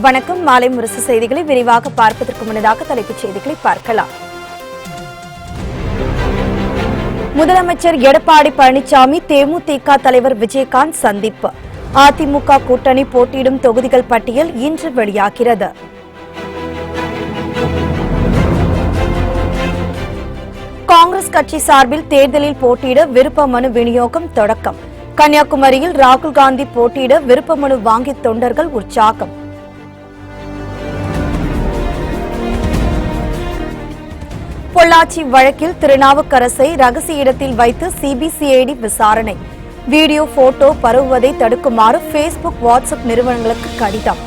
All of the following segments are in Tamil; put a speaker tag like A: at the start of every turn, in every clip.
A: வணக்கம். மாலை முரசு செய்திகளை விரிவாக பார்ப்பதற்கு முன்னதாக தலைப்புச் செய்திகளை பார்க்கலாம். முதலமைச்சர் எடப்பாடி பழனிசாமி தேமுதிக தலைவர் விஜயகாந்த் சந்திப்பு. அதிமுக கூட்டணி போட்டியிடும் தொகுதிகள் பட்டியல் இன்று வெளியாகிறது. காங்கிரஸ் கட்சி சார்பில் தேர்தலில் போட்டியிட விருப்ப மனு விநியோகம் தொடக்கம். கன்னியாகுமரியில் ராகுல் காந்தி போட்டியிட விருப்ப மனு வாங்கிய தொண்டர்கள் உற்சாகம். பொள்ளாச்சி வழக்கில் திருநாவுக்கரசை ரகசிய இடத்தில் வைத்து சிபிசிஐடி விசாரணை. வீடியோ போட்டோ பரவுவதை தடுக்குமாறு பேஸ்புக், வாட்ஸ்அப் நிறுவனங்களுக்கு கடிதம்.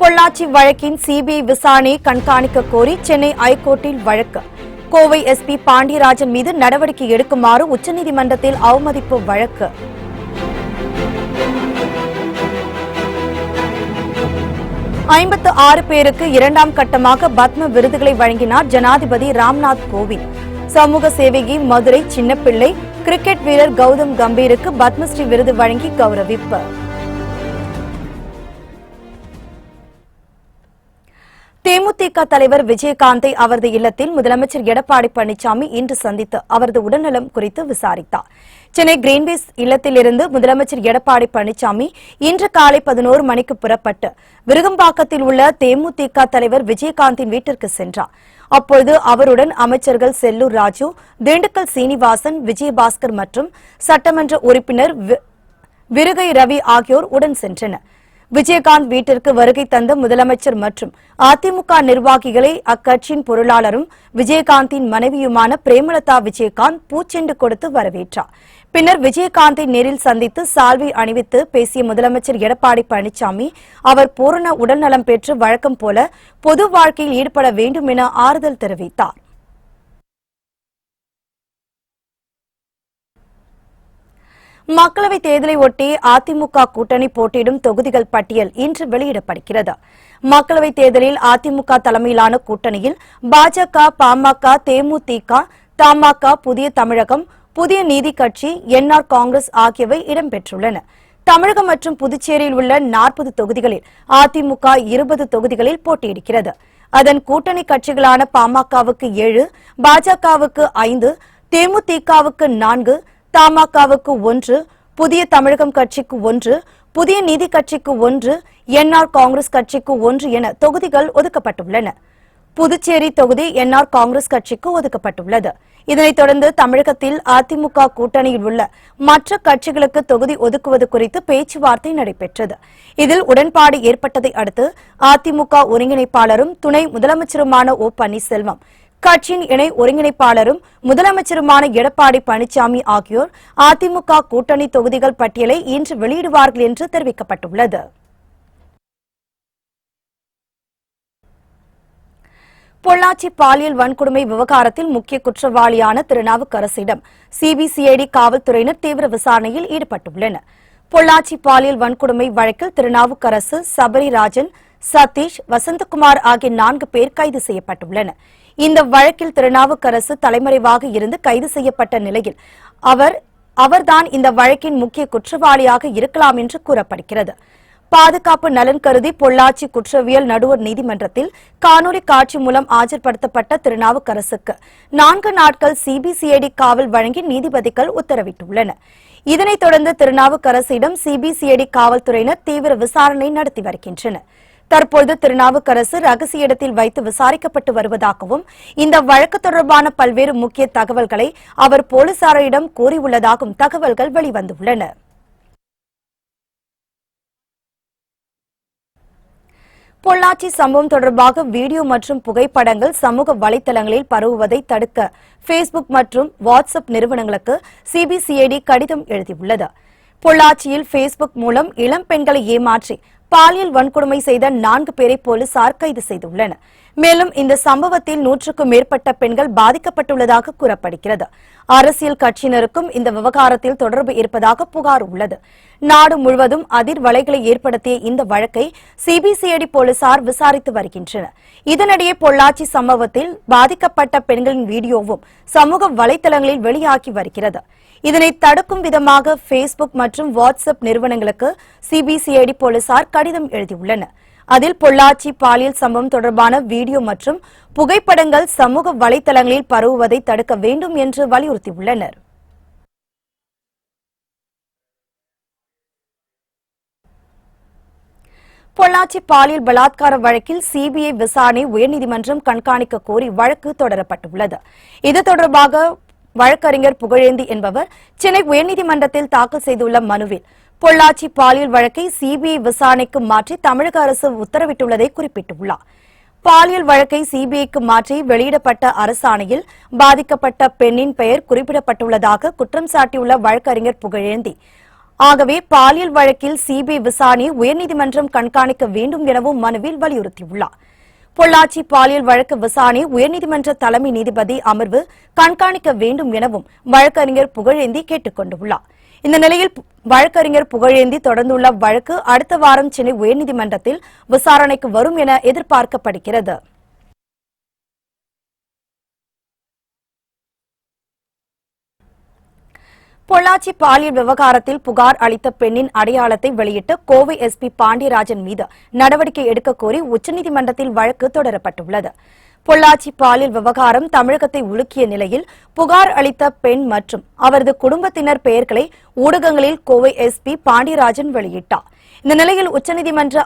A: பொள்ளாச்சி வழக்கின் சிபிஐ விசாரணையை கண்காணிக்க கோரி சென்னை ஐகோர்ட்டில் வழக்கு. கோவை எஸ்பி பாண்டியராஜன் மீது நடவடிக்கை எடுக்குமாறு உச்சநீதிமன்றத்தில் அவமதிப்பு வழக்கு. ஐம்பத்து 6 பேருக்கு இரண்டாம் கட்டமாக பத்ம விருதுகளை வழங்கினார் ஜனாதிபதி ராம்நாத் கோவிந்த். சமூக சேவகி மதுரை சின்னப்பிள்ளை, கிரிக்கெட் வீரர் கௌதம் கம்பீருக்கு பத்மஸ்ரீ விருது வழங்கி கௌரவிப்பு. தேமுதிக தலைவர் விஜயகாந்தை அவரது இல்லத்தில் முதலமைச்சர் எடப்பாடி பழனிசாமி இன்று சந்தித்து அவரது உடல்நலம் குறித்து விசாரித்தார். சென்னை கிரீன்வேஸ் இல்லத்திலிருந்து முதலமைச்சர் எடப்பாடி பழனிசாமி இன்று காலை 11 மணிக்கு புறப்பட்டு விருகம்பாக்கத்தில் உள்ள தேமுதிக தலைவர் விஜயகாந்தின் வீட்டிற்கு சென்றார். அப்போது அவருடன் அமைச்சர்கள் செல்லூர் ராஜு, திண்டுக்கல் சீனிவாசன், விஜயபாஸ்கர் மற்றும் சட்டமன்ற உறுப்பினர் விருகை ரவி ஆகியோர் உடன் சென்றனர். விஜயகாந்த் வீட்டிற்கு வருகை தந்த முதலமைச்சர் மற்றும் அதிமுக நிர்வாகிகளை அக்கட்சியின் பொருளாளரும் விஜயகாந்தின் மனைவியுமான பிரேமலதா விஜயகாந்த் பூச்செண்டு கொடுத்து வரவேற்றார். பின்னர் விஜயகாந்தை நேரில் சந்தித்து சால்வை அணிவித்து பேசிய முதலமைச்சர் எடப்பாடி பழனிசாமி அவர் பூரண உடல்நலம் பெற்று வழக்கம் போல பொது வாழ்க்கையில் ஈடுபட வேண்டும் என ஆறுதல் தெரிவித்தார். மக்களவைத் தேர்தலை ஒட்டி அதிமுக கூட்டணி போட்டியிடும் தொகுதிகள் பட்டியல் இன்று வெளியிடப்படுகிறது. மக்களவைத் தேர்தலில் அதிமுக தலைமையிலான கூட்டணியில் பாஜக, பாமக, தேமுதிக, தமாக, புதிய தமிழகம், புதிய நீதி கட்சி, என்ஆர் காங்கிரஸ் ஆகியவை இடம்பெற்றுள்ளன. தமிழகம் மற்றும் புதுச்சேரியில் உள்ள 40 தொகுதிகளில் அதிமுக 20 தொகுதிகளில் போட்டியிடுகிறது. அதன் கூட்டணி கட்சிகளான பாமகவுக்கு 7, பாஜகவுக்கு 5, தேமுதிகவுக்கு 4, தமாகவுக்கு 1, புதிய தமிழகம் கட்சிக்கு 1, புதிய நீதி கட்சிக்கு 1, என்ஆர் காங்கிரஸ் கட்சிக்கு 1 என தொகுதிகள் ஒதுக்கப்பட்டுள்ளன. புதுச்சேரி தொகுதி என்ஆர் காங்கிரஸ் கட்சிக்கு ஒதுக்கப்பட்டுள்ளது. இதனைத் தொடர்ந்து தமிழகத்தில் அதிமுக கூட்டணியில் உள்ள மற்ற கட்சிகளுக்கு தொகுதி ஒதுக்குவது குறித்து பேச்சுவார்த்தை நடைபெற்றது. இதில் உடன்பாடு ஏற்பட்டதை அடுத்து அதிமுக ஒருங்கிணைப்பாளரும் துணை முதலமைச்சருமான ஓ பன்னீர்செல்வம், கட்சியின் இணை ஒருங்கிணைப்பாளரும் முதலமைச்சருமான எடப்பாடி பழனிசாமி ஆகியோர் அதிமுக கூட்டணி தொகுதிகள் பட்டியலை இன்று வெளியிடுவார்கள் என்று தெரிவிக்கப்பட்டுள்ளது. பொள்ளாச்சி பாலியல் வன்கொடுமை விவகாரத்தில் முக்கிய குற்றவாளியான திருநாவுக்கரசிடம் சிபிசிஐடி காவல்துறையினர் தீவிர விசாரணையில் ஈடுபட்டுள்ளனர். பொள்ளாச்சி பாலியல் வன்கொடுமை வழக்கில் திருநாவுக்கரசு, சபரிராஜன், சதீஷ், வசந்தகுமார் ஆகிய 4 பேர் கைது செய்யப்பட்டுள்ளனர். இந்த வழக்கில் திருநாவுக்கரசு தலைமறைவாக இருந்து கைது செய்யப்பட்ட நிலையில் அவர்தான் இந்த வழக்கின் முக்கிய குற்றவாளியாக இருக்கலாம் என்று கூறப்படுகிறது. பாதுகாப்பு நலன் கருதி பொள்ளாச்சி குற்றவியல் நடுவர் நீதிமன்றத்தில் காணொலி காட்சி மூலம் ஆஜர்படுத்தப்பட்ட திருநாவுக்கரசுக்கு 4 நாட்கள் சிபிசிஐடி காவல் வழங்கி நீதிபதிகள் உத்தரவிட்டுள்ளனர். இதனைத் தொடர்ந்து திருநாவுக்கரசிடம் சிபிசிஐடி காவல்துறையினர் தீவிர விசாரணை நடத்தி வருகின்றனர். தற்போது திருநாவுக்கரசு ரகசிய இடத்தில் வைத்து விசாரிக்கப்பட்டு வருவதாகவும் இந்த வழக்கு தொடர்பான பல்வேறு முக்கிய தகவல்களை அவர் போலீசாரிடம் கூறியுள்ளதாகவும் தகவல்கள் வெளிவந்துள்ளன. பொள்ளாச்சி சம்பவம் தொடர்பாக வீடியோ மற்றும் புகைப்படங்கள் சமூக வலைதளங்களில் பரவுவதை தடுக்க பேஸ்புக் மற்றும் வாட்ஸ்அப் நிறுவனங்களுக்கு சிபிசிஐடி கடிதம் எழுதியுள்ளது. பொள்ளாச்சியில் பேஸ்புக் மூலம் இளம் பெண்களை ஏமாற்றி பாலியல் வன்கொடுமை செய்த 4 பேரை போலீசார் கைது செய்துள்ளனர். மேலும் இந்த சம்பவத்தில் 100க்கும் மேற்பட்ட பெண்கள் பாதிக்கப்பட்டுள்ளதாக கூறப்படுகிறது. அரசியல் கட்சியினருக்கும் இந்த விவகாரத்தில் தொடர்பு இருப்பதாக புகார் உள்ளது. நாடு முழுவதும் அதிர்வலைகளை ஏற்படுத்திய இந்த வழக்கை சிபிசிஐடி போலீசார் விசாரித்து வருகின்றனர். இதனிடையே பொள்ளாச்சி சம்பவத்தில் பாதிக்கப்பட்ட பெண்களின் வீடியோவும் சமூக வலைதளங்களில் வெளியாகி வருகிறது. இதனை தடுக்கும் விதமாக பேஸ்புக் மற்றும் வாட்ஸ்அப் நிறுவனங்களுக்கு சிபிசிஐடி போலீசார் கடிதம் எழுதியுள்ளனர். அதில் பொள்ளாச்சி பாலியல் சம்பவம் தொடர்பான வீடியோ மற்றும் புகைப்படங்கள் சமூக வலைதளங்களில் பரவுவதை தடுக்க வேண்டும் என்று வலியுறுத்தியுள்ளனர். பொள்ளாச்சி பாலியல் பலாத்கார வழக்கில் சிபிஐ விசாரணை உயர்நீதிமன்றம் கண்காணிக்க கோரி வழக்கு தொடரப்பட்டுள்ளது. இது தொடர்பாக வழக்கறிஞர் புகழேந்தி என்பவர் சென்னை உயர்நீதிமன்றத்தில் தாக்கல் செய்துள்ள மனுவில் பொள்ளாச்சி பாலியல் வழக்கை சிபிஐ விசாரணைக்கு மாற்றி தமிழக அரசு உத்தரவிட்டுள்ளதை குறிப்பிட்டுள்ளார். பாலியல் வழக்கை சிபிஐக்கு மாற்றி வெளியிடப்பட்ட அரசாணையில் பாதிக்கப்பட்ட பெண்ணின் பெயர் குறிப்பிடப்பட்டுள்ளதாக குற்றம் சாட்டியுள்ள வழக்கறிஞர் புகழேந்தி, ஆகவே பாலியல் வழக்கில் சிபிஐ விசாரணையை உயர்நீதிமன்றம் கண்காணிக்க வேண்டும் எனவும் மனுவில் வலியுறுத்தியுள்ளார். பொள்ளாச்சி பாலியல் வழக்கு விசாரணை உயர்நீதிமன்ற தலைமை நீதிபதி அமர்வு கண்காணிக்க வேண்டும் எனவும் வழக்கறிஞர் புகழேந்தி கேட்டுக் கொண்டுள்ளார். இந்த நிலையில் வழக்கறிஞர் புகழேந்தி தொடர்ந்துள்ள வழக்கு அடுத்த வாரம் சென்னை உயர்நீதிமன்றத்தில் விசாரணைக்கு வரும் என எதிர்பார்க்கப்படுகிறது. பொள்ளாச்சி பாலியல் விவகாரத்தில் புகார் அளித்த பெண்ணின் அடையாளத்தை வெளியிட்ட கோவை எஸ்பி பாண்டியராஜன் மீது நடவடிக்கை எடுக்க கோரி உச்சநீதிமன்றத்தில் வழக்கு தொடரப்பட்டுள்ளது. பொள்ளாச்சி பாலியல் விவகாரம் தமிழகத்தை உலுக்கிய நிலையில் புகார் அளித்த பெண் மற்றும் அவரது குடும்பத்தினர் பெயர்களை ஊடகங்களில் கோவை எஸ்பி பாண்டியராஜன் வெளியிட்டார். இந்த நிலையில் உச்சநீதிமன்ற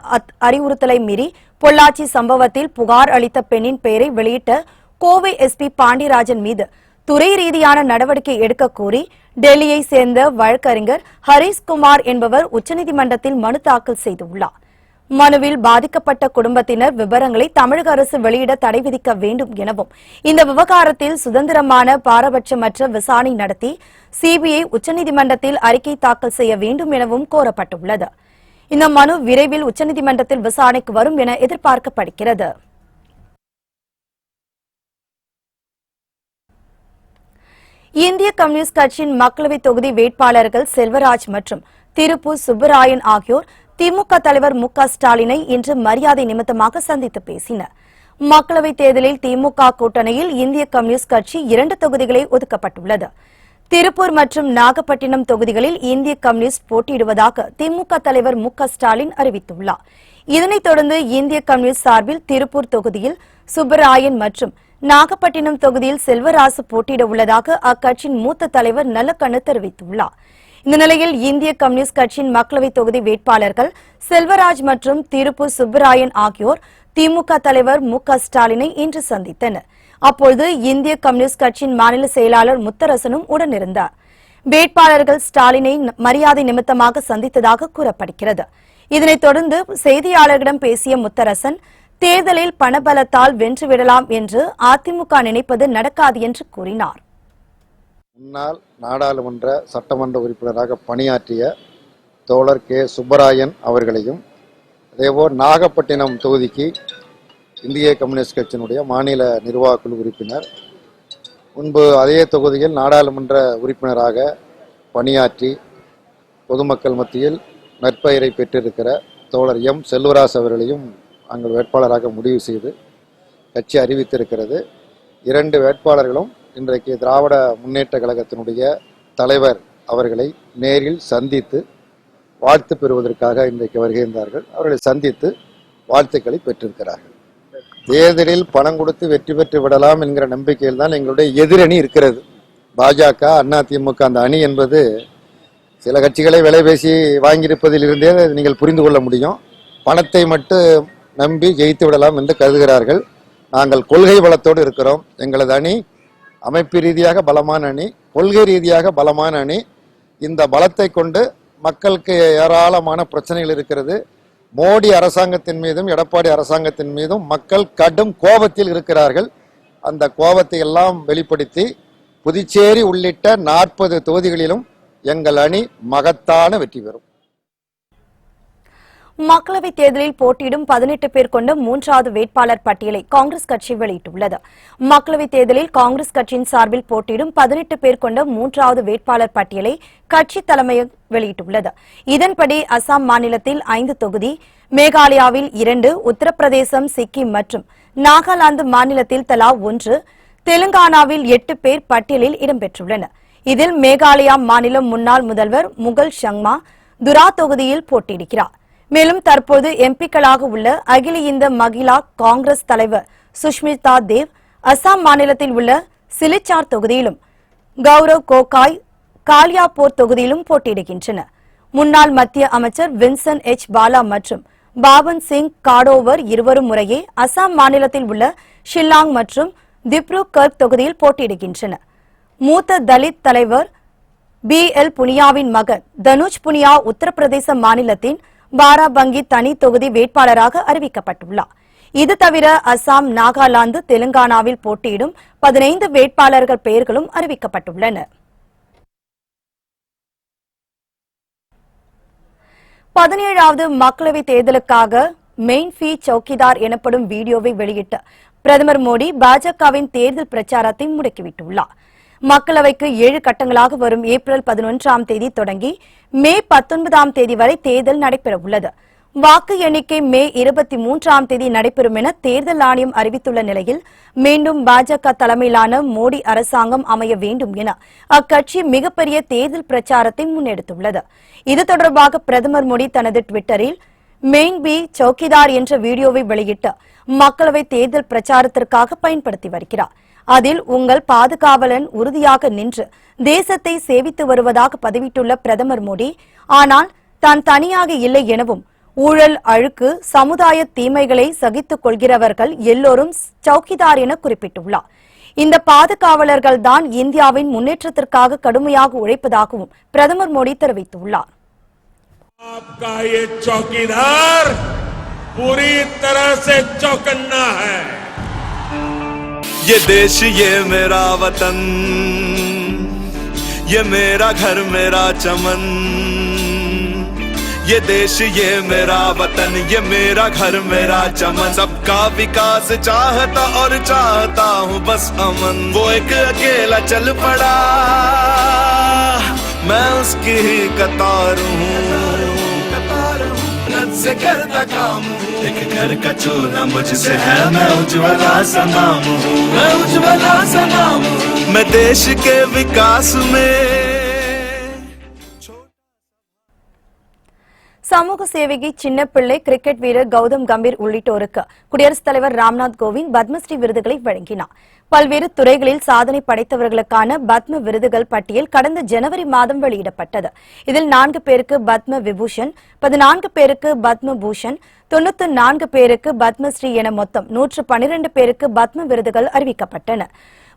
A: அறிவுறுத்தலை மீறி பொள்ளாச்சி சம்பவத்தில் புகார் அளித்த பெண்ணின் பெயரை வெளியிட்ட கோவை எஸ்பி பாண்டியராஜன் மீது துறை ரீதியான நடவடிக்கை எடுக்க கோரி டெல்லியை சேர்ந்த வழக்கறிஞர் ஹரிஷ்குமார் என்பவர் உச்சநீதிமன்றத்தில் மனு தாக்கல் செய்துள்ளார். மனுவில் பாதிக்கப்பட்ட குடும்பத்தினர் விவரங்களை தமிழக அரசு வெளியிட தடை விதிக்க வேண்டும் எனவும் இந்த விவகாரத்தில் சுதந்திரமான பாரபட்சமற்ற விசாரணை நடத்தி சிபிஐ உச்சநீதிமன்றத்தில் அறிக்கை தாக்கல் செய்ய வேண்டும் எனவும் கோரப்பட்டுள்ளது. இந்த மனு விரைவில் உச்சநீதிமன்றத்தில் விசாரணைக்கு வரும் என எதிர்பார்க்கப்படுகிறது. இந்திய கம்யூனிஸ்ட் கட்சியின் மக்களவை தொகுதி வேட்பாளர்கள் செல்வராஜ் மற்றும் திருப்பூர் சுப்பராயன் ஆகியோர் திமுக தலைவர் மு க ஸ்டாலினை இன்று மரியாதை நிமித்தமாக சந்தித்து பேசினர். மக்களவைத் தேர்தலில் திமுக கூட்டணியில் இந்திய கம்யூனிஸ்ட் கட்சி 2 தொகுதிகளை ஒதுக்கப்பட்டுள்ளது. திருப்பூர் மற்றும் நாகப்பட்டினம் தொகுதிகளில் இந்திய கம்யூனிஸ்ட் போட்டியிடுவதாக திமுக தலைவர் மு க ஸ்டாலின் அறிவித்துள்ளார். இதனைத் தொடர்ந்து இந்திய கம்யூனிஸ்ட் சார்பில் திருப்பூர் தொகுதியில் சுப்பராயன் மற்றும் நாகப்பட்டினம் தொகுதியில் செல்வராசு போட்டியிட உள்ளதாக அக்கட்சியின் மூத்த தலைவர் நல்லக்கண்ணு தெரிவித்துள்ளார். இந்த நிலையில் இந்திய கம்யூனிஸ்ட் கட்சியின் மக்களவைத் தொகுதி வேட்பாளர்கள் செல்வராஜ் மற்றும் திருப்பூர் சுப்பராயன் ஆகியோர் திமுக தலைவர் மு க ஸ்டாலினை இன்று சந்தித்தனர். அப்போது இந்திய கம்யூனிஸ்ட் கட்சியின் மாநில செயலாளர் முத்தரசனும் உடனிருந்தார். வேட்பாளர்கள் ஸ்டாலினை மரியாதை நிமித்தமாக சந்தித்ததாக கூறப்படுகிறது. இதனைத் தொடர்ந்து செய்தியாளர்களிடம் பேசிய முத்தரசன், தேர்தலில் பணபலத்தால் வென்றுவிடலாம் என்று அதிமுக நினைப்பது நடக்காது என்று கூறினார்.
B: முன்னாள் நாடாளுமன்ற சட்டமன்ற உறுப்பினராக பணியாற்றிய தோழர் கே சுப்பராயன் அவர்களையும், அதேபோல் நாகப்பட்டினம் தொகுதிக்கு இந்திய கம்யூனிஸ்ட் கட்சியினுடைய மாநில நிர்வாகக் குழு உறுப்பினர், முன்பு அதே தொகுதியில் நாடாளுமன்ற உறுப்பினராக பணியாற்றி பொதுமக்கள் மத்தியில் நற்பெயரை பெற்றிருக்கிற தோழர் எம் செல்வராஜ் அவர்களையும் நாங்கள் வேட்பாளராக முடிவு செய்து கட்சி அறிவித்திருக்கிறது. 2 வேட்பாளர்களும் இன்றைக்கு திராவிட முன்னேற்ற கழகத்தினுடைய தலைவர் அவர்களை நேரில் சந்தித்து வாழ்த்து பெறுவதற்காக இன்றைக்கு வருகின்றார்கள். அவர்களை சந்தித்து வாழ்த்துக்களை பெற்றிருக்கிறார்கள். தேர்தலில் பணம் கொடுத்து வெற்றி பெற்று விடலாம் என்கிற நம்பிக்கையில் தான் எங்களுடைய எதிரணி இருக்கிறது. பாஜக, அதிமுக அந்த அணி என்பது சில கட்சிகளை விலை பேசி வாங்கியிருப்பதிலிருந்தே நீங்கள் புரிந்து கொள்ள முடியும். பணத்தை மட்டும் நம்பி ஜெயித்து விடலாம் என்று கருதுகிறார்கள். நாங்கள் கொள்கை பலத்தோடு இருக்கிறோம். எங்களது அணி அமைப்பு ரீதியாக பலமான அணி, கொள்கை ரீதியாக பலமான அணி. இந்த பலத்தை கொண்டு மக்களுக்கு ஏராளமான பிரச்சனைகள் இருக்கிறது. மோடி அரசாங்கத்தின் மீதும் எடப்பாடி அரசாங்கத்தின் மீதும் மக்கள் கடும் கோபத்தில் இருக்கிறார்கள். அந்த கோபத்தை எல்லாம் வெளிப்படுத்தி புதுச்சேரி உள்ளிட்ட 40 தொகுதிகளிலும் எங்கள் அணி மகத்தான வெற்றி பெறும்.
A: மக்களவைத் தேர்தலில் போட்டியிடும் 18 பேர் கொண்ட 3வது வேட்பாளர் பட்டியலை காங்கிரஸ் கட்சி வெளியிட்டுள்ளது. மக்களவைத் தேர்தலில் காங்கிரஸ் கட்சியின் சார்பில் போட்டியிடும் 18 பேர் கொண்ட 3வது வேட்பாளர் பட்டியலை கட்சி தலைமை வெளியிட்டுள்ளது. இதன்படி அசாம் மாநிலத்தில் 5 தொகுதி, மேகாலயாவில் 2, உத்தரப்பிரதேசம், சிக்கிம் மற்றும் நாகாலாந்து மாநிலத்தில் தலா 1, தெலுங்கானாவில் 8 பேர் பட்டியலில் இடம்பெற்றுள்ளனர். இதில் மேகாலயா மாநில முன்னாள் முதல்வர் முகல் சங்மா துரா தொகுதியில் போட்டியிடுகிறார். மேலும் தற்போது எம்பிக்களாக உள்ள அகில இந்திய மகிழா காங்கிரஸ் தலைவர் சுஷ்மிதா தேவ் அசாம் மாநிலத்தில் உள்ள சிலிச்சார் தொகுதியிலும், கௌரவ் கோகாய் காலியாபோர் தொகுதியிலும் போட்டியிடுகின்றனர். முன்னாள் மத்திய அமைச்சர் வின்சென்ட் எச் பாலா மற்றும் பாபன் சிங் காடோவர் இருவரும் முறையே அசாம் மாநிலத்தில் உள்ள ஷில்லாங் மற்றும் திப்ருகர் தொகுதியில் போட்டியிடுகின்றனர். மூத்த தலித் தலைவர் பி.எல். புனியாவின் மகன் தனுஜ் புனியா உத்தரப்பிரதேச மாநிலத்தின் பாராபங்கி தனி தொகுதி வேட்பாளராக அறிவிக்கப்பட்டுள்ளார். இது தவிர அசாம், நாகாலாந்து, தெலுங்கானாவில் போட்டியிடும் 15 வேட்பாளர்கள் பெயர்களும் அறிவிக்கப்பட்டுள்ளன. 17வது மக்களவைத் தேர்தலுக்காக மெயின் ஃபீ சௌக்கிதார் எனப்படும் வீடியோவை வெளியிட்ட பிரதமர் மோடி பாஜகவின் தேர்தல் பிரச்சாரத்தை முடக்கிவிட்டுள்ளார். மக்களவைக்கு 7 கட்டங்களாக வரும் ஏப்ரல் 11ஆம் தேதி தொடங்கி மே 19ஆம் தேதி வரை தேர்தல் நடைபெறவுள்ளது. வாக்கு எண்ணிக்கை மே 23ஆம் தேதி நடைபெறும் என தேர்தல் ஆணையம் அறிவித்துள்ள நிலையில் மீண்டும் பாஜக தலைமையிலான மோடி அரசாங்கம் அமைய வேண்டும் என அக்கட்சி மிகப்பெரிய தேர்தல் பிரச்சாரத்தை முன்னெடுத்துள்ளது. இது தொடர்பாக பிரதமர் மோடி தனது டுவிட்டரில் மெயின் பி சௌக்கிதார் என்ற வீடியோவை வெளியிட்டு மக்களவை தேர்தல் பிரச்சாரத்திற்காக பயன்படுத்தி வருகிறார். அதில் உங்கள் பாதுகாவலன் உறுதியாக நின்று தேசத்தை சேவித்து வருவதாக பதிவிட்டுள்ள பிரதமர் மோடி, ஆனால் தான் தனியாக இல்லை எனவும் ஊழல், அழுக்கு, சமுதாய தீமைகளை சகித்துக் கொள்கிறவர்கள் எல்லோரும் சௌக்கிதார் என குறிப்பிட்டுள்ளார். இந்த பாதுகாவலர்கள் தான் இந்தியாவின் முன்னேற்றத்திற்காக கடுமையாக உழைப்பதாகவும் பிரதமர் மோடி தெரிவித்துள்ளார்.
C: ये देश ये मेरा वतन, ये मेरा घर मेरा चमन, ये देश ये मेरा वतन, ये मेरा घर मेरा चमन, सबका विकास चाहता और चाहता हूँ बस अमन। वो एक अकेला चल पड़ा, मैं उसकी ही कतार हूँ, से करता काम हूँ, एक घर का चूल्हा मुझसे है, मैं उज्ज्वला सा नाम हूँ, मैं उज्ज्वला सा नाम हूँ, मैं देश के विकास में।
A: சமூக சேவகி சின்னப்பிள்ளை, கிரிக்கெட் வீரர் கௌதம் கம்பீர் உள்ளிட்டோருக்கு குடியரசுத் தலைவர் ராம்நாத் கோவிந்த் பத்மஸ்ரீ விருதுகளை வழங்கினார். பல்வேறு துறைகளில் சாதனை படைத்தவர்களுக்கான பத்ம விருதுகள் பட்டியல் கடந்த ஜனவரி மாதம் வெளியிடப்பட்டது. இதில் 4 பேருக்கு பத்ம விபூஷன், 14 பேருக்கு பத்ம பூஷன், 94 பேருக்கு பத்மஸ்ரீ என மொத்தம் 112 பேருக்கு பத்ம விருதுகள் அறிவிக்கப்பட்டன.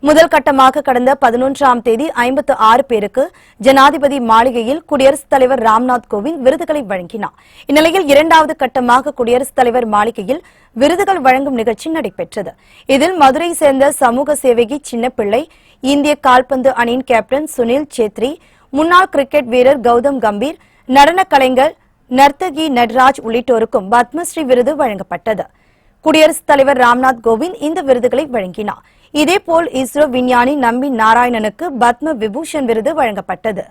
A: முதல் கட்டமாக கடந்த 11ஆம் தேதி 56 பேருக்கு ஜனாதிபதி மாளிகையில் குடியரசுத் தலைவர் ராம்நாத் கோவிந்த் விருதுகளை வழங்கினார். இந்நிலையில் 2வது கட்டமாக குடியரசுத் தலைவர் மாளிகையில் விருதுகள் வழங்கும் நிகழ்ச்சி நடைபெற்றது. இதில் மதுரை சேர்ந்த சமூக சேவகி சின்னப்பிள்ளை, இந்திய கால்பந்து அணியின் கேப்டன் சுனில் சேத்ரி, முன்னாள் கிரிக்கெட் வீரர் கௌதம் கம்பீர், நடன கலைஞர் நர்த்தகி நட்ராஜ் உள்ளிட்டோருக்கும் பத்மஸ்ரீ விருது வழங்கப்பட்டது. குடியரசுத் தலைவர் ராம்நாத் கோவிந்த் இந்த விருதுகளை வழங்கினார். இதேபோல் இஸ்ரோ விஞ்ஞானி நம்பி நாராயணனுக்கு பத்ம விபூஷன் விருது வழங்கப்பட்டது.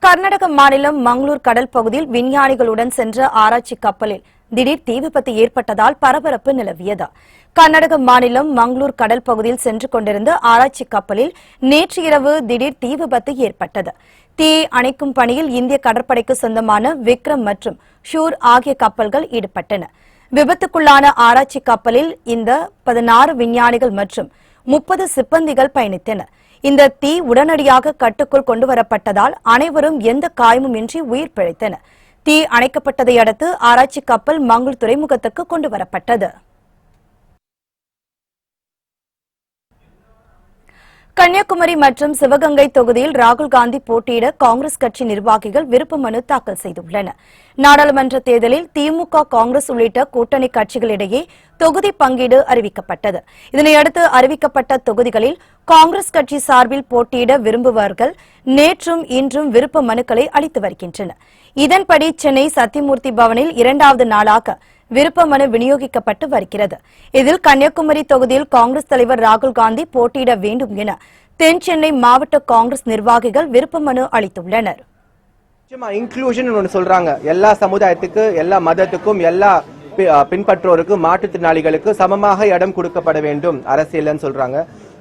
A: கர்நாடக மாநிலம் மங்களூர் கடல் பகுதியில் விஞ்ஞானிகளுடன் சென்ற ஆராய்ச்சி கப்பலில் திடீர் தீ விபத்து ஏற்பட்டதால் பரபரப்பு நிலவியது. கர்நாடக மாநிலம் மங்களூர் கடல் பகுதியில் சென்று கொண்டிருந்த ஆராய்ச்சி கப்பலில் நேற்று இரவு திடீர் தீ விபத்து ஏற்பட்டது. தீயை அணைக்கும் பணியில் இந்திய கடற்படைக்கு சொந்தமான விக்ரம் மற்றும் ஷூர் ஆகிய கப்பல்கள் ஈடுபட்டன. விபத்துக்குள்ளான ஆராய்ச்சி கப்பலில் இந்த 16 விஞ்ஞானிகள் மற்றும் 30 சிப்பந்திகள் பயணித்தனர். இந்த தீ உடனடியாக கட்டுக்குள் கொண்டுவரப்பட்டதால் அனைவரும் எந்த காயமும் இன்றி உயிர் பிழைத்தனர். தீ அணைக்கப்பட்டதை அடுத்து ஆராய்ச்சி கப்பல் மங்களூர் துறைமுகத்துக்கு கொண்டுவரப்பட்டது. கன்னியாகுமரி மற்றும் சிவகங்கை தொகுதியில் ராகுல் காந்தி போட்டியிட காங்கிரஸ் கட்சி நிர்வாகிகள் விருப்ப மனு தாக்கல் செய்துள்ளனர். நாடாளுமன்ற தேர்தலில் திமுக, காங்கிரஸ் உள்ளிட்ட கூட்டணி கட்சிகளிடையே தொகுதி பங்கீடு அறிவிக்கப்பட்டது. இதனையடுத்து அறிவிக்கப்பட்ட தொகுதிகளில் காங்கிரஸ் கட்சி சார்பில் போட்டியிட விரும்புபவர்கள் நேற்றும் இன்றும் விருப்ப மனுக்களை அளித்து வருகின்றனர். இதன்படி சென்னை சத்தியமூர்த்தி பவனில் 2வது நாளாக விருப்ப மனு விநியோகிக்கப்பட்டு வருகிறது. இதில் கன்னியாகுமரி தொகுதியில் காங்கிரஸ் தலைவர் ராகுல் காந்தி போட்டியிட வேண்டும் என தென் சென்னை மாவட்ட காங்கிரஸ் நிர்வாகிகள் விருப்ப மனு அளித்துள்ளனர்.
D: இன்க்ளூஷன் சொல்றாங்க, எல்லா சமுதாயத்துக்கு, எல்லா மதத்துக்கும், எல்லா பின்பற்றோருக்கு, மாற்றுத்திறனாளிகளுக்கு சமமாக இடம் கொடுக்கப்பட வேண்டும் அரசியல் சொல்றாங்க.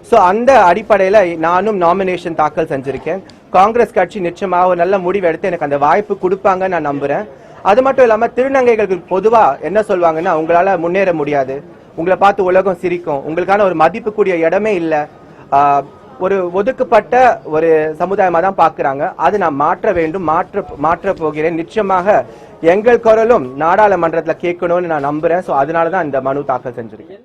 D: சோ அந்த அடிப்படையில நானும் நாமினேஷன் தாக்கல் செஞ்சிருக்கேன். காங்கிரஸ் கட்சி நிச்சயமாக நல்ல முடிவு எடுத்து எனக்கு அந்த வாய்ப்பு கொடுப்பாங்க நான் நம்புறேன். அது மட்டும் இல்லாம திருநங்கைகளுக்கு பொதுவா என்ன சொல்லுவாங்கன்னா, உங்களால முன்னேற முடியாது, உங்களை பார்த்து உலகம் சிரிக்கும், உங்களுக்கான ஒரு மதிப்பு கூடிய இடமே இல்ல, ஒரு ஒதுக்கப்பட்ட ஒரு சமுதாயமா தான் பாக்குறாங்க. அது நான் மாற்ற வேண்டும், மாற்ற போகிறேன். நிச்சயமாக எங்கள் குரலும் நாடாளுமன்றத்துல கேட்கணும்னு நான் நம்புறேன். சோ அதனாலதான் இந்த மனு தாக்கல் செஞ்சிருக்கேன்.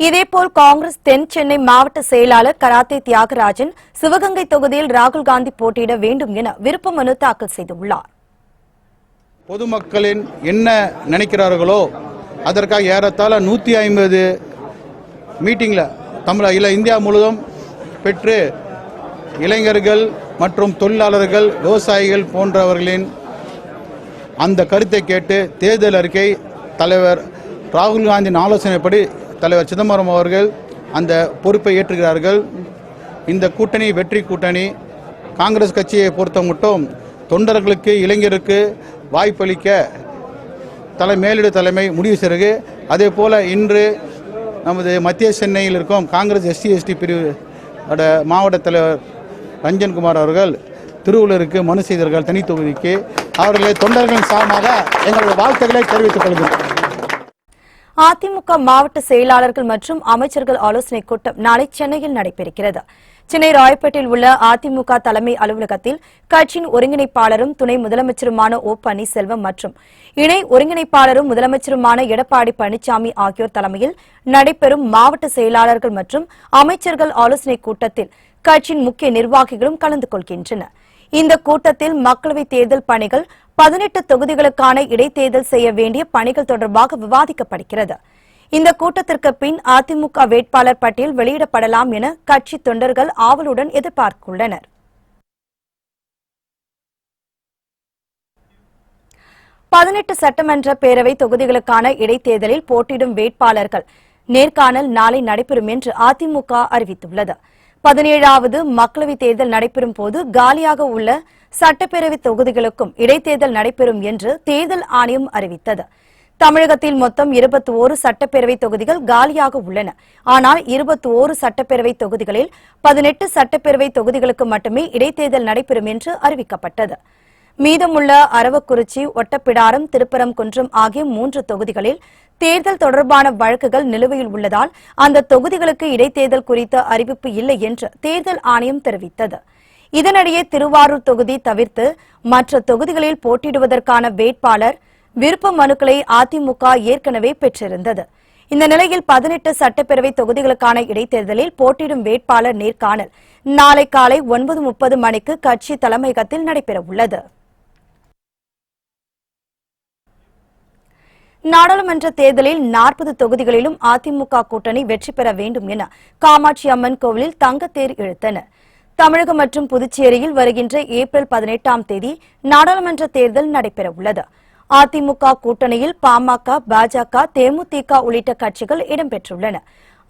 A: இதேபோல் காங்கிரஸ் தென் சென்னை மாவட்ட செயலாளர் கராத்தே தியாகராஜன் சிவகங்கை தொகுதியில் ராகுல் காந்தி போட்டியிட வேண்டும் என விருப்ப மனு தாக்கல் செய்துள்ளார்.
E: பொதுமக்களின் என்ன நினைக்கிறார்களோ அதற்காக ஏறத்தாழ 150 மீட்டிங்கில் இந்தியா முழுவதும் பெற்று இளைஞர்கள் மற்றும் தொழிலாளர்கள், விவசாயிகள் போன்றவர்களின் அந்த கருத்தை கேட்டு தேர்தல் அறிக்கை தலைவர் ராகுல் காந்தியின் ஆலோசனைப்படி தலைவர் சிதம்பரம் அவர்கள் அந்த பொறுப்பை ஏற்றுகிறார்கள். இந்த கூட்டணி வெற்றி கூட்டணி. காங்கிரஸ் கட்சியை பொறுத்த மட்டும் தொண்டர்களுக்கு, இளைஞருக்கு வாய்ப்பளிக்க மேலிட தலைமை முடிவு செய்கிறது. அதே போல இன்று நமது மத்திய சென்னையில் இருக்கும் காங்கிரஸ் SC/ST பிரிவு மாவட்ட தலைவர் ரஞ்சன்குமார் அவர்கள் திருவள்ளூருக்கு மனு செய்தார்கள். தனி தொகுதிக்கு அவர்களை தொண்டர்களின் சார்பாக எங்களுடைய வாழ்த்துக்களை தெரிவித்துக் கொள்கிறோம்.
A: அதிமுக மாவட்ட செயலாளர்கள் மற்றும் அமைச்சர்கள் ஆலோசனைக் கூட்டம் நாளை சென்னையில் நடைபெறுகிறது. சென்னை ராயப்பேட்டையில் உள்ள அதிமுக தலைமை அலுவலகத்தில் கட்சியின் ஒருங்கிணைப்பாளரும் துணை முதலமைச்சருமான ஓ பன்னீர்செல்வம் மற்றும் இணை ஒருங்கிணைப்பாளரும் முதலமைச்சருமான எடப்பாடி பழனிசாமி ஆகியோர் தலைமையில் நடைபெறும் மாவட்ட செயலாளர்கள் மற்றும் அமைச்சர்கள் ஆலோசனைக் கூட்டத்தில் கட்சியின் முக்கிய நிர்வாகிகளும் கலந்து கொள்கின்றனர். இந்த கூட்டத்தில் மக்களவைத் தேர்தல் பணிகள், 18 தொகுதிகளுக்கான இடைத்தேர்தல் செய்ய வேண்டிய பணிகள் தொடர்பாக விவாதிக்கப்படுகிறது. இந்த கூட்டத்திற்கு பின் அதிமுக வேட்பாளர் பட்டியல் வெளியிடப்படலாம் என கட்சி தொண்டர்கள் ஆவலுடன் எதிர்பார்த்துள்ளனர். சட்டமன்ற பேரவை தொகுதிகளுக்கான இடைத்தேர்தலில் போட்டியிடும் வேட்பாளர்கள் நேர்காணல் நாளை நடைபெறும் என்று அதிமுக அறிவித்துள்ளது. 17வது மக்களவைத் தேர்தல் நடைபெறும் போது காலியாக உள்ள சட்டப்பேரவை தொகுதிகளுக்கும் இடைத்தேர்தல் நடைபெறும் என்று தேர்தல் ஆணையம் அறிவித்தது. தமிழகத்தில் மொத்தம் 21 சட்டப்பேரவை தொகுதிகள் காலியாக உள்ளன. ஆனால் 21 சட்டப்பேரவை தொகுதிகளில் 18 சட்டப்பேரவை தொகுதிகளுக்கு மட்டுமே இடைத்தேர்தல் நடைபெறும் என்று அறிவிக்கப்பட்டது. மீதமுள்ள அரவக்குறிச்சி, ஒட்டப்பிடாரம், திருப்பரங்குன்றம் ஆகிய 3 தொகுதிகளில் தேர்தல் தொடர்பான வழக்குகள் நிலுவையில் உள்ளதால் அந்த தொகுதிகளுக்கு இடைத்தேர்தல் குறித்த அறிவிப்பு இல்லை என்று தேர்தல் ஆணையம் தெரிவித்தது. இதனிடையே திருவாரூர் தொகுதி தவிர்த்து மற்ற தொகுதிகளில் போட்டியிடுவதற்கான வேட்பாளர் விருப்ப மனுக்களை அதிமுக ஏற்கனவே பெற்றிருந்தது. இந்த நிலையில் 18 சட்டப்பேரவை தொகுதிகளுக்கான இடைத்தேர்தலில் போட்டியிடும் வேட்பாளர் நேர்காணல் நாளை காலை 9:30 மணிக்கு கட்சி தலைமையகத்தில் நடைபெறவுள்ளது. நாடாளுமன்ற தேர்தலில் 40 தொகுதிகளிலும் அதிமுக கூட்டணி வெற்றி பெற வேண்டும் என காமாட்சி அம்மன் கோவிலில் தங்கத்தேர் இழுத்தனர். தமிழகம் மற்றும் புதுச்சேரியில் வருகின்ற ஏப்ரல் 18ஆம் தேதி நாடாளுமன்ற தேர்தல் நடைபெறவுள்ளது. அதிமுக கூட்டணியில் பாமக, பாஜக, தேமுதிக உள்ளிட்ட கட்சிகள் இடம்பெற்றுள்ளன.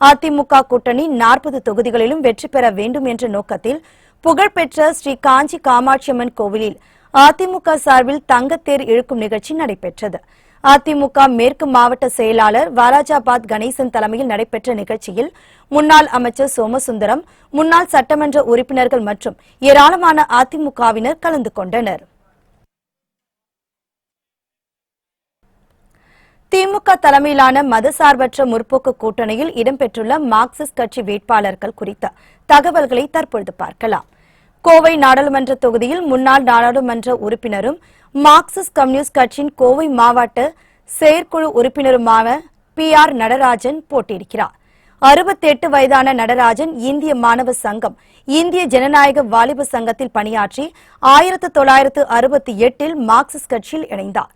A: அதிமுக கூட்டணி 40 தொகுதிகளிலும் வெற்றி பெற வேண்டும் என்ற நோக்கத்தில் புகழ்பெற்ற ஸ்ரீ காஞ்சி காமாட்சியம்மன் கோவிலில் அதிமுக சார்பில் தங்கத்தேர் இழுக்கும் நிகழ்ச்சி நடைபெற்றது. அதிமுக மேற்கு மாவட்ட செயலாளர் வாலாஜாபாத் கணேசன் தலைமையில் நடைபெற்ற நிகழ்ச்சியில் முன்னாள் அமைச்சர் சோமசுந்தரம், முன்னாள் சட்டமன்ற உறுப்பினர்கள் மற்றும் ஏராளமான அதிமுகவினர் கலந்து கொண்டனர். திமுக தலைமையிலான மதசார்பற்ற முற்போக்கு கூட்டணியில் இடம்பெற்றுள்ள மார்க்சிஸ்ட் கட்சி வேட்பாளர்கள் குறித்த தகவல்களை தற்பொழுது பார்க்கலாம். கோவை நாடாளுமன்ற தொகுதியில் முன்னாள் நாடாளுமன்ற உறுப்பினரும் மார்க்சிஸ்ட் கம்யூனிஸ்ட் கட்சியின் கோவை மாவட்ட செயற்குழு உறுப்பினருமான PR நடராஜன் போட்டியிடுகிறார். 68 வயதான நடராஜன் இந்திய மாணவ சங்கம், இந்திய ஜனநாயக வாலிப சங்கத்தில் பணியாற்றி 1968 மார்க்சிஸ்ட் கட்சியில் இணைந்தார்.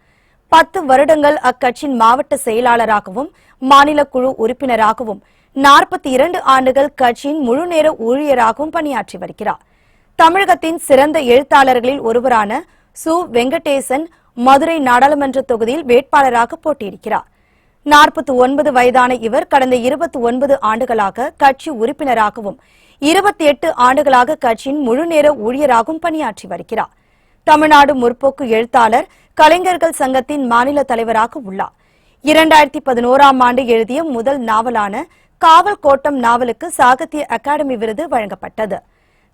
A: 10 வருடங்கள் அக்கட்சியின் மாவட்ட செயலாளராகவும் மாநில குழு உறுப்பினராகவும் 42 ஆண்டுகள் கட்சியின் முழுநேர ஊழியராகவும் பணியாற்றி வருகிறார். தமிழகத்தின் சிறந்த எழுத்தாளர்களில் ஒருவரான சு. வெங்கடேசன் மதுரை நாடாளுமன்ற தொகுதியில் வேட்பாளராக போட்டியிடுகிறார். 49 வயதான இவர் கடந்த 29 ஆண்டுகளாக கட்சி உறுப்பினராகவும் 28 ஆண்டுகளாக கட்சியின் முழுநேர ஊழியராகவும் பணியாற்றி வருகிறார். தமிழ்நாடு முற்போக்கு எழுத்தாளர் கலைஞர்கள் சங்கத்தின் மாநில தலைவராக உள்ளார். 2011ஆம் ஆண்டு எழுதிய முதல் நாவலான காவல் கோட்டம் நாவலுக்கு சாகித்ய அகாடமி விருது வழங்கப்பட்டது.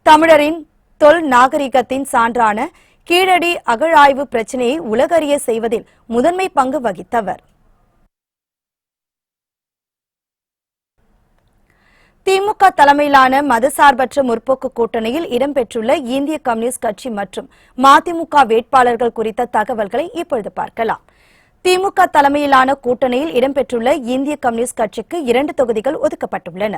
A: தமிழரின் தொல் நாகரிகத்தின் சான்றான கீழடி அகழாய்வு பிரச்சினையை உலகறிய செய்வதில் முதன்மை பங்கு வகித்தவர். திமுக தலைமையிலான மதசார்பற்ற முற்போக்கு கூட்டணியில் இடம்பெற்றுள்ள இந்திய கம்யூனிஸ்ட் கட்சி மற்றும் மதிமுக வேட்பாளர்கள் குறித்த தகவல்களை இப்பொழுது பார்க்கலாம். திமுக தலைமையிலான கூட்டணியில் இடம்பெற்றுள்ள இந்திய கம்யூனிஸ்ட் கட்சிக்கு 2 தொகுதிகள் ஒதுக்கப்பட்டுள்ளன.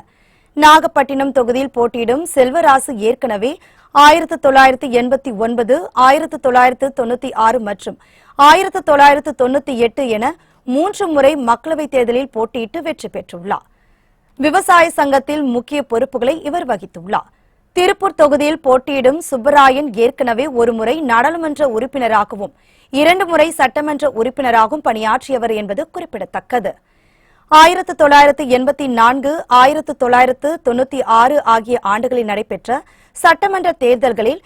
A: நாகப்பட்டினம் தொகுதியில் போட்டியிடும் செல்வராசு ஏற்கனவே 1989, 1996 மற்றும் 1998 என 3 முறை மக்களவைத் தேர்தலில் போட்டியிட்டு வெற்றி பெற்றுள்ளார். விவசாய சங்கத்தில் முக்கிய பொறுப்புகளை இவர் வகித்துள்ளார். திருப்பூர் தொகுதியில் போட்டியிடும் சுப்பராயன் ஏற்கனவே 1 முறை நாடாளுமன்ற உறுப்பினராகவும் 2 முறை சட்டமன்ற உறுப்பினராகவும் பணியாற்றியவர் என்பது குறிப்பிடத்தக்கது. 1984, 1996 ஆகிய ஆண்டுகளில் நடைபெற்ற சட்டமன்ற தேர்தல்களில்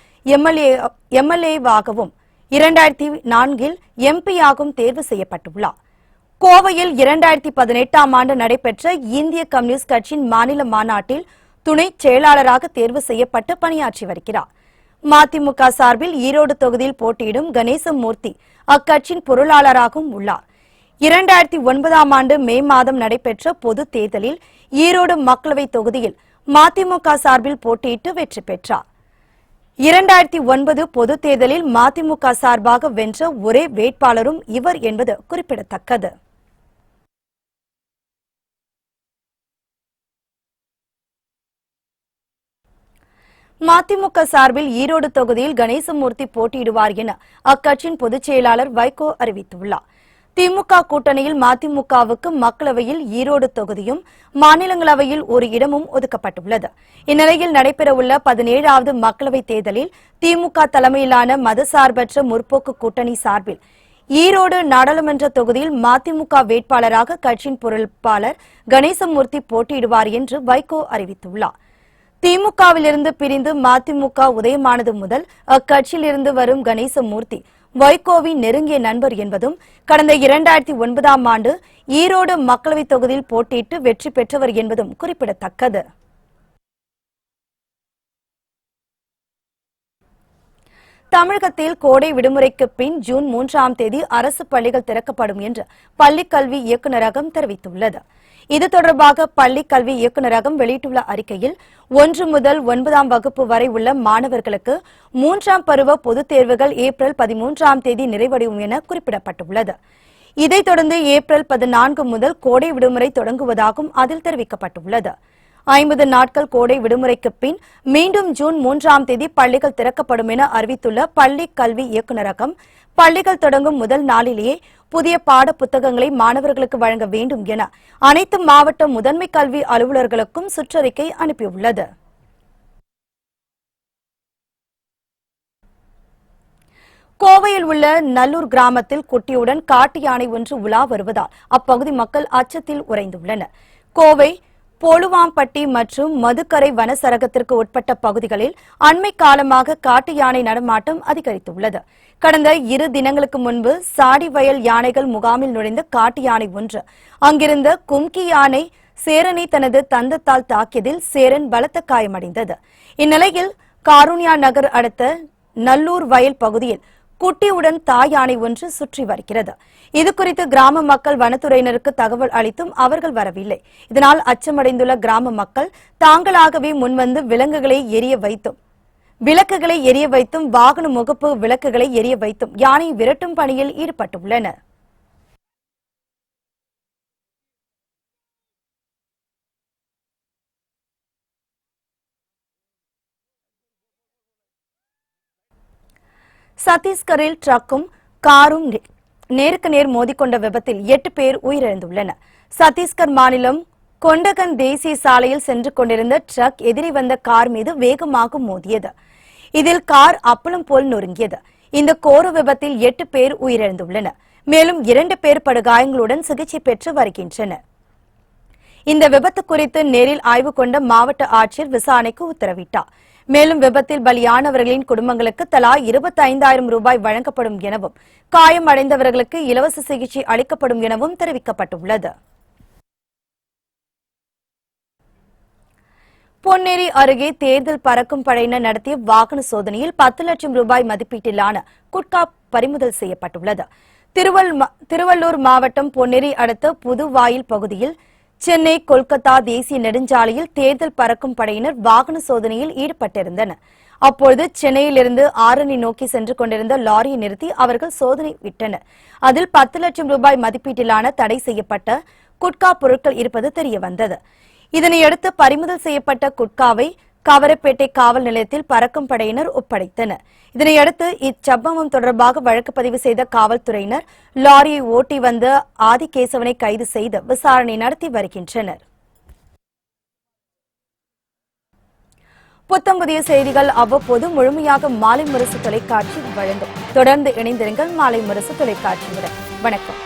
A: எம்எல்ஏவாகவும் 2004 MP-யாகவும் தேர்வு செய்யப்பட்டுள்ளார். கோவையில் 2018ஆம் ஆண்டு நடைபெற்ற இந்திய கம்யூனிஸ்ட் கட்சியின் மாநில மாநாட்டில் துணை செயலாளராக தேர்வு செய்யப்பட்டு பணியாற்றி வருகிறார். மதிமுக சார்பில் ஈரோடு தொகுதியில் போட்டியிடும் கணேசமூர்த்தி அக்கட்சியின் பொருளாளராகவும் உள்ளார். 2009ஆம் ஆண்டு மே மாதம் நடைபெற்ற பொது தேர்தலில் ஈரோடு மக்களவைத் தொகுதியில் மதிமுக சார்பில் போட்டியிட்டு வெற்றி பெற்றார். 2009 பொது தேர்தலில் மதிமுக சார்பாக வென்ற ஒரே வேட்பாளரும் இவர் என்பது குறிப்பிடத்தக்கது. மதிமுக சார்பில் ஈரோடு தொகுதியில் கணேசமூர்த்தி போட்டியிடுவார் என அக்கட்சியின் பொதுச் செயலாளர் வைகோ அறிவித்துள்ளார். திமுக கூட்டணியில் மதிமுகவுக்கு மக்களவையில் ஈரோடு தொகுதியும் மாநிலங்களவையில் ஒரு இடமும் ஒதுக்கப்பட்டுள்ளது. இந்நிலையில் நடைபெறவுள்ள 17வது மக்களவைத் தேர்தலில் திமுக தலைமையிலான மதசார்பற்ற முற்போக்கு கூட்டணி சார்பில் ஈரோடு நாடாளுமன்ற தொகுதியில் மதிமுக வேட்பாளராக கட்சியின் பொறுப்பாளர் கணேசமூர்த்தி போட்டியிடுவார் என்று வைகோ அறிவித்துள்ளார். திமுகவிலிருந்து பிரிந்து மதிமுக உதயமானது முதல் அக்கட்சியிலிருந்து வரும் கணேசமூர்த்தி வைகோவின் நெருங்கிய நண்பர் என்பதும் கடந்த 2009ஆம் ஆண்டு ஈரோடு மக்களவைத் தொகுதியில் போட்டியிட்டு வெற்றி பெற்றவர் என்பதும் குறிப்பிடத்தக்கது. தமிழகத்தில் கோடை விடுமுறைக்கு பின் ஜூன் 3ஆம் தேதி அரசு பள்ளிகள் திறக்கப்படும் என்று பள்ளிக்கல்வி இயக்குநரகம் தெரிவித்துள்ளது. இது தொடர்பாக பள்ளிக் கல்வி இயக்குநரகம் வெளியிட்டுள்ள அறிக்கையில் 1 முதல் 9ஆம் வகுப்பு வரை உள்ள மாணவர்களுக்கு 3ஆம் பருவ பொதுத் தேர்வுகள் ஏப்ரல் 13ஆம் தேதி நிறைவடையும் என குறிப்பிடப்பட்டுள்ளது. இதைத் தொடர்ந்து ஏப்ரல் 14 முதல் கோடை விடுமுறை தொடங்குவதாகவும் அதில் தெரிவிக்கப்பட்டுள்ளது. 50 நாட்கள் கோடை விடுமுறைக்கு பின் மீண்டும் ஜூன் 3ஆம் தேதி பள்ளிகள் திறக்கப்படும் என அறிவித்துள்ள பள்ளிக் கல்வி இயக்குநரகம் பள்ளிகள் தொடங்கும் முதல் நாளிலேயே புதிய பாட புத்தகங்களை மாணவர்களுக்கு வழங்க வேண்டும் என அனைத்து மாவட்ட முதன்மை கல்வி அலுவலர்களுக்கும் சுற்றறிக்கை அனுப்பியுள்ளது. கோவையில் உள்ள நல்லூர் கிராமத்தில் குட்டியுடன் காட்டு யானை ஒன்று உலா வருவதால் அப்பகுதி மக்கள் அச்சத்தில் உறைந்துள்ளனர். கோவை போலுவாம்பட்டி மற்றும் மதுக்கரை வனச்சரகத்திற்கு உட்பட்ட பகுதிகளில் அண்மை காலமாக காட்டு யானை நடமாட்டம் அதிகரித்துள்ளது. கடந்த 2 தினங்களுக்கு முன்பு சாடி வயல் யானைகள் முகாமில் நுழைந்த காட்டு யானை ஒன்று அங்கிருந்த கும்கி யானை சேரனை தனது தந்தத்தால் தாக்கியதில் சேரன் பலத்த காயமடைந்தது. இந்நிலையில் காருண்யா நகர் அடுத்த நல்லூர் வயல் பகுதியில் குட்டியுடன் தாய் யானை ஒன்று சுற்றி வருகிறது. இதுகுறித்து கிராம மக்கள் வனத்துறையினருக்கு தகவல் அளித்தும் அவர்கள் வரவில்லை. இதனால் அச்சமடைந்துள்ள கிராம மக்கள் தாங்களாகவே முன்வந்து விலங்குகளை எரிய வைத்தும் விளக்குகளை எரிய வைத்தும் வாகன முகப்பு விளக்குகளை எரிய வைத்தும் யானை விரட்டும் பணியில் ஈடுபட்டுள்ளனர். சத்தீஸ்கரில் ட்ரக்கும் காரும் நேருக்கு நேர் மோதிக்கொண்ட விபத்தில் 8 பேர் உயிரிழந்துள்ளனர். சத்தீஸ்கர் மாநிலம் கொண்டகன் தேசிய சாலையில் சென்று கொண்டிருந்த ட்ரக் எதிரே வந்த கார் மீது வேகமாக மோதியது. இதில் கார் அப்பளம் போல் நொறுங்கியது. இந்த கோர விபத்தில் 8 பேர் உயிரிழந்துள்ளனர். மேலும் 2 பேர் படுகாயங்களுடன் சிகிச்சை பெற்று வருகின்றனர். இந்த விபத்து குறித்து நேரில் ஆய்வு கொண்ட மாவட்ட ஆட்சியர் விசாரணைக்கு உத்தரவிட்டார். மேலும் விபத்தில் பலியானவர்களின் குடும்பங்களுக்கு தலா 25,000 ரூபாய் வழங்கப்படும் எனவும் காயமடைந்தவர்களுக்கு இலவச சிகிச்சை அளிக்கப்படும் எனவும் தெரிவிக்கப்பட்டுள்ளது. பொன்னேரி அருகே தேர்தல் பறக்கும் படையினர் நடத்திய வாகன சோதனையில் 10 லட்சம் ரூபாய் மதிப்பீட்டிலான குட்கா பறிமுதல் செய்யப்பட்டுள்ளது. திருவள்ளூர் மாவட்டம் பொன்னேரி அடுத்த புதுவாயில் பகுதியில் சென்னை கொல்கத்தா தேசிய நெடுஞ்சாலையில் தேர்தல் பறக்கும் படையினர் வாகன சோதனையில் ஈடுபட்டிருந்தனர். அப்பொழுது சென்னையிலிருந்து ஆரணி நோக்கி சென்று கொண்டிருந்த லாரியை நிறுத்தி அவர்கள் சோதனை விட்டனர். அதில் 10 லட்சம் ரூபாய் மதிப்பீட்டிலான தடை செய்யப்பட்ட குட்கா பொருட்கள் இருப்பது தெரியவந்தது. இதனையடுத்து பறிமுதல் செய்யப்பட்ட குட்காவை கவரப்பேட்டை காவல் நிலையத்தில் பறக்கும் படையினர் ஒப்படைத்தனர். இதனையடுத்து இச்சம்பவம் தொடர்பாக வழக்கு பதிவு செய்த காவல்துறையினர் லாரியை ஓட்டி வந்த ஆதிகேசவனை கைது செய்து விசாரணை நடத்தி வருகின்றனர். புத்தம் புதிய செய்திகள் அவ்வப்போது முழுமையாக மாலை முரசு தொலைக்காட்சி வழங்கும். தொடர்ந்து இணைந்திருங்கள் மாலை முரசு தொலைக்காட்சியுடன். வணக்கம்.